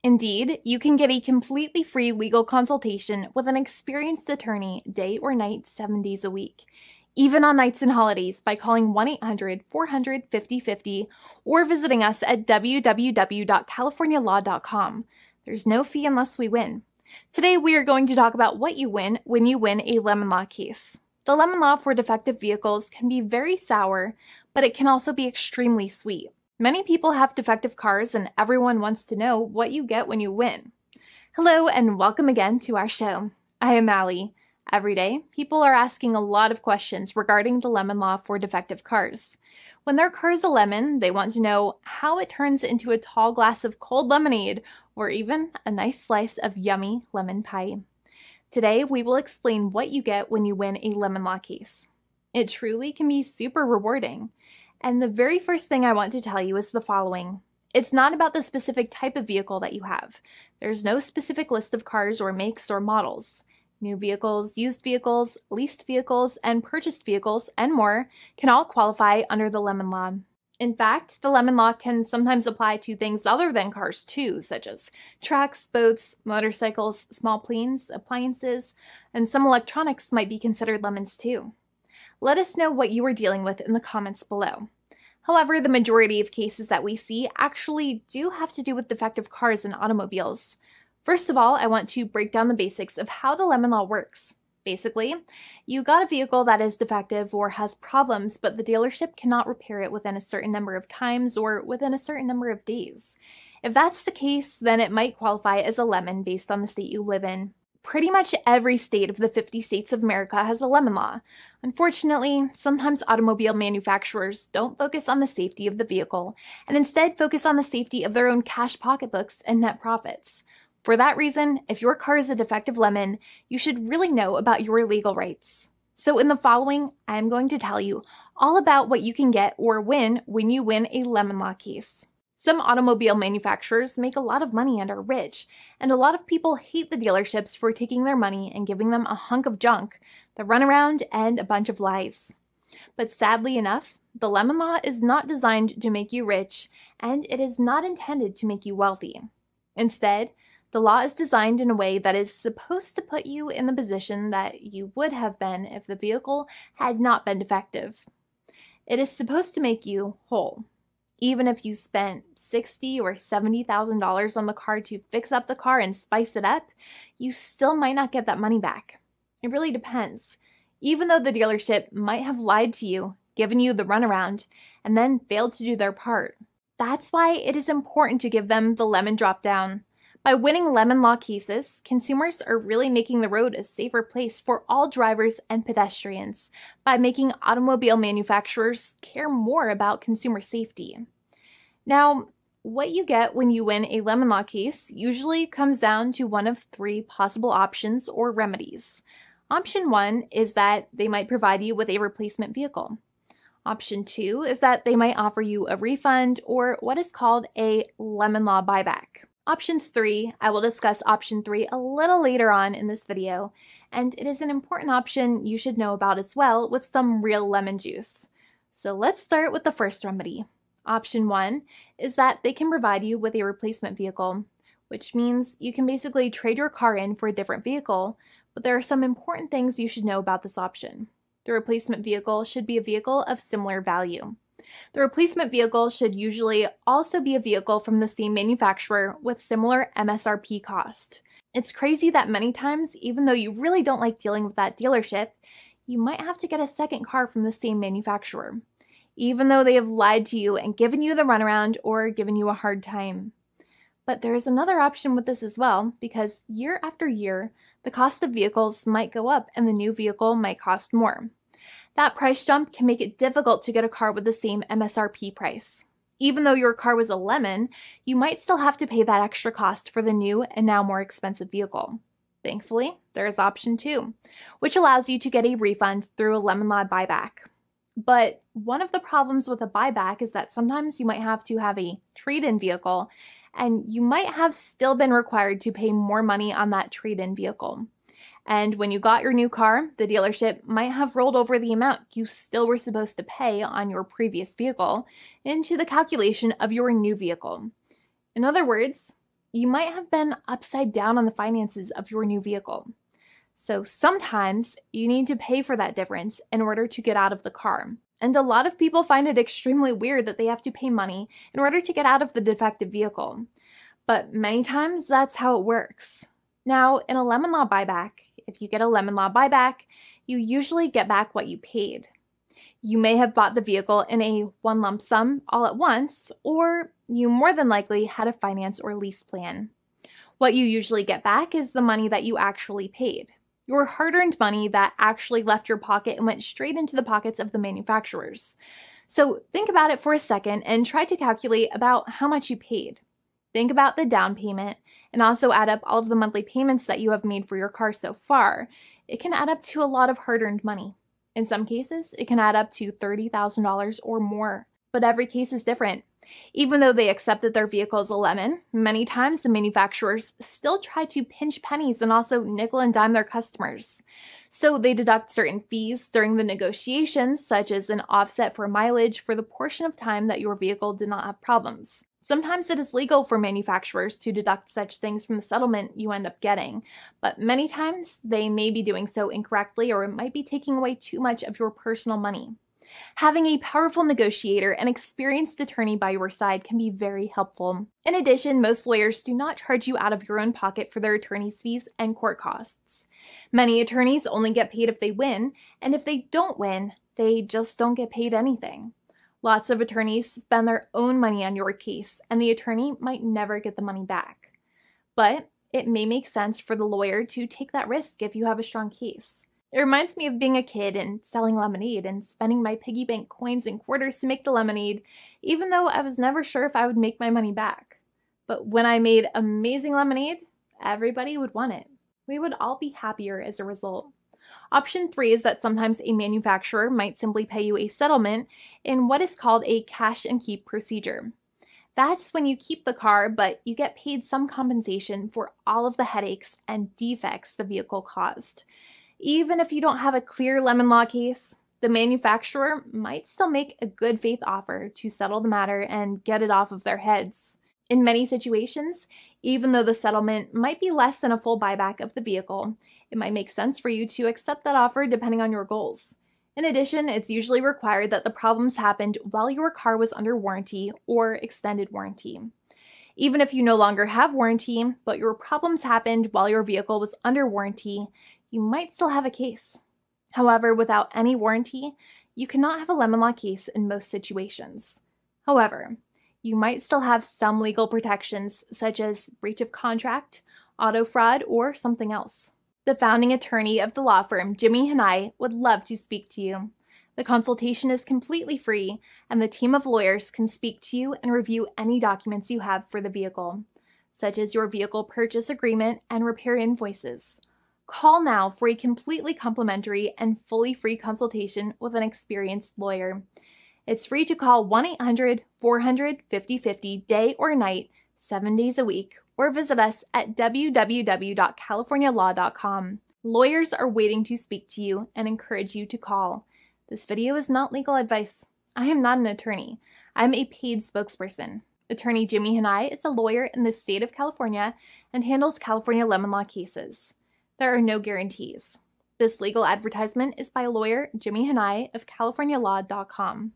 Indeed, you can get a completely free legal consultation with an experienced attorney day or night, 7 days a week, even on nights and holidays by calling 1-800-400-5050 or visiting us at www.californialaw.com. There's no fee unless we win. Today, we are going to talk about what you win when you win a lemon law case. The lemon law for defective vehicles can be very sour, but it can also be extremely sweet. Many people have defective cars, and everyone wants to know what you get when you win. Hello, and welcome again to our show. I am Allie. Every day, people are asking a lot of questions regarding the lemon law for defective cars. When their car is a lemon, they want to know how it turns into a tall glass of cold lemonade, or even a nice slice of yummy lemon pie. Today, we will explain what you get when you win a lemon law case. It truly can be super rewarding. And the very first thing I want to tell you is the following. It's not about the specific type of vehicle that you have. There's no specific list of cars or makes or models. New vehicles, used vehicles, leased vehicles, and purchased vehicles, and more can all qualify under the lemon law. In fact, the lemon law can sometimes apply to things other than cars too, such as trucks, boats, motorcycles, small planes, appliances, and some electronics might be considered lemons too. Let us know what you are dealing with in the comments below. However, the majority of cases that we see actually do have to do with defective cars and automobiles. First of all, I want to break down the basics of how the lemon law works. Basically, you got a vehicle that is defective or has problems, but the dealership cannot repair it within a certain number of times or within a certain number of days. If that's the case, then it might qualify as a lemon based on the state you live in. Pretty much every state of the 50 states of America has a lemon law. Unfortunately, sometimes automobile manufacturers don't focus on the safety of the vehicle and instead focus on the safety of their own cash pocketbooks and net profits. For that reason, if your car is a defective lemon, you should really know about your legal rights. So in the following, I am going to tell you all about what you can get or win when you win a lemon law case. Some automobile manufacturers make a lot of money and are rich, and a lot of people hate the dealerships for taking their money and giving them a hunk of junk, the runaround, and a bunch of lies. But sadly enough, the lemon law is not designed to make you rich, and it is not intended to make you wealthy. Instead, the law is designed in a way that is supposed to put you in the position that you would have been if the vehicle had not been defective. It is supposed to make you whole. Even if you spent $60,000 or $70,000 on the car to fix up the car and spice it up, you still might not get that money back. It really depends. Even though the dealership might have lied to you, given you the runaround, and then failed to do their part. That's why it is important to give them the lemon drop down. By winning lemon law cases, consumers are really making the road a safer place for all drivers and pedestrians by making automobile manufacturers care more about consumer safety. Now, what you get when you win a lemon law case usually comes down to one of three possible options or remedies. Option 1 is that they might provide you with a replacement vehicle. Option 2 is that they might offer you a refund or what is called a lemon law buyback. Options 3, I will discuss option 3 a little later on in this video, and it is an important option you should know about as well with some real lemon juice. So let's start with the first remedy. Option 1 is that they can provide you with a replacement vehicle, which means you can basically trade your car in for a different vehicle, but there are some important things you should know about this option. The replacement vehicle should be a vehicle of similar value. The replacement vehicle should usually also be a vehicle from the same manufacturer with similar MSRP cost. It's crazy that many times, even though you really don't like dealing with that dealership, you might have to get a second car from the same manufacturer, even though they have lied to you and given you the runaround or given you a hard time. But there is another option with this as well, because year after year, the cost of vehicles might go up and the new vehicle might cost more. That price jump can make it difficult to get a car with the same MSRP price. Even though your car was a lemon, you might still have to pay that extra cost for the new and now more expensive vehicle. Thankfully, there is option 2, which allows you to get a refund through a lemon law buyback. But one of the problems with a buyback is that sometimes you might have to have a trade-in vehicle, and you might have still been required to pay more money on that trade-in vehicle. And when you got your new car, the dealership might have rolled over the amount you still were supposed to pay on your previous vehicle into the calculation of your new vehicle. In other words, you might have been upside down on the finances of your new vehicle. So sometimes you need to pay for that difference in order to get out of the car. And a lot of people find it extremely weird that they have to pay money in order to get out of the defective vehicle. But many times that's how it works. Now, in a lemon law buyback, if you get a lemon law buyback, you usually get back what you paid. You may have bought the vehicle in a one lump sum all at once, or you more than likely had a finance or lease plan. What you usually get back is the money that you actually paid. Your hard-earned money that actually left your pocket and went straight into the pockets of the manufacturers. So think about it for a second and try to calculate about how much you paid. Think about the down payment and also add up all of the monthly payments that you have made for your car so far. It can add up to a lot of hard-earned money. In some cases, it can add up to $30,000 or more, but every case is different. Even though they accept that their vehicle is a lemon, many times the manufacturers still try to pinch pennies and also nickel and dime their customers. So they deduct certain fees during the negotiations, such as an offset for mileage for the portion of time that your vehicle did not have problems. Sometimes it is legal for manufacturers to deduct such things from the settlement you end up getting, but many times they may be doing so incorrectly or it might be taking away too much of your personal money. Having a powerful negotiator and experienced attorney by your side can be very helpful. In addition, most lawyers do not charge you out of your own pocket for their attorney's fees and court costs. Many attorneys only get paid if they win, and if they don't win, they just don't get paid anything. Lots of attorneys spend their own money on your case, and the attorney might never get the money back. But it may make sense for the lawyer to take that risk if you have a strong case. It reminds me of being a kid and selling lemonade and spending my piggy bank coins and quarters to make the lemonade, even though I was never sure if I would make my money back. But when I made amazing lemonade, everybody would want it. We would all be happier as a result. Option 3 is that sometimes a manufacturer might simply pay you a settlement in what is called a cash and keep procedure. That's when you keep the car, but you get paid some compensation for all of the headaches and defects the vehicle caused. Even if you don't have a clear lemon law case, the manufacturer might still make a good faith offer to settle the matter and get it off of their heads. In many situations, even though the settlement might be less than a full buyback of the vehicle, it might make sense for you to accept that offer depending on your goals. In addition, it's usually required that the problems happened while your car was under warranty or extended warranty. Even if you no longer have warranty, but your problems happened while your vehicle was under warranty, you might still have a case. However, without any warranty, you cannot have a lemon law case in most situations. However, you might still have some legal protections such as breach of contract, auto fraud, or something else. The founding attorney of the law firm, Jimmy and I, would love to speak to you. The consultation is completely free, and the team of lawyers can speak to you and review any documents you have for the vehicle, such as your vehicle purchase agreement and repair invoices. Call now for a completely complimentary and fully free consultation with an experienced lawyer. It's free to call 1-800-400-5050 day or night, 7 days a week, or visit us at www.californialaw.com. Lawyers are waiting to speak to you and encourage you to call. This video is not legal advice. I am not an attorney. I'm a paid spokesperson. Attorney Jimmy Hanai is a lawyer in the state of California and handles California lemon law cases. There are no guarantees. This legal advertisement is by lawyer Jimmy Hanai of CaliforniaLaw.com.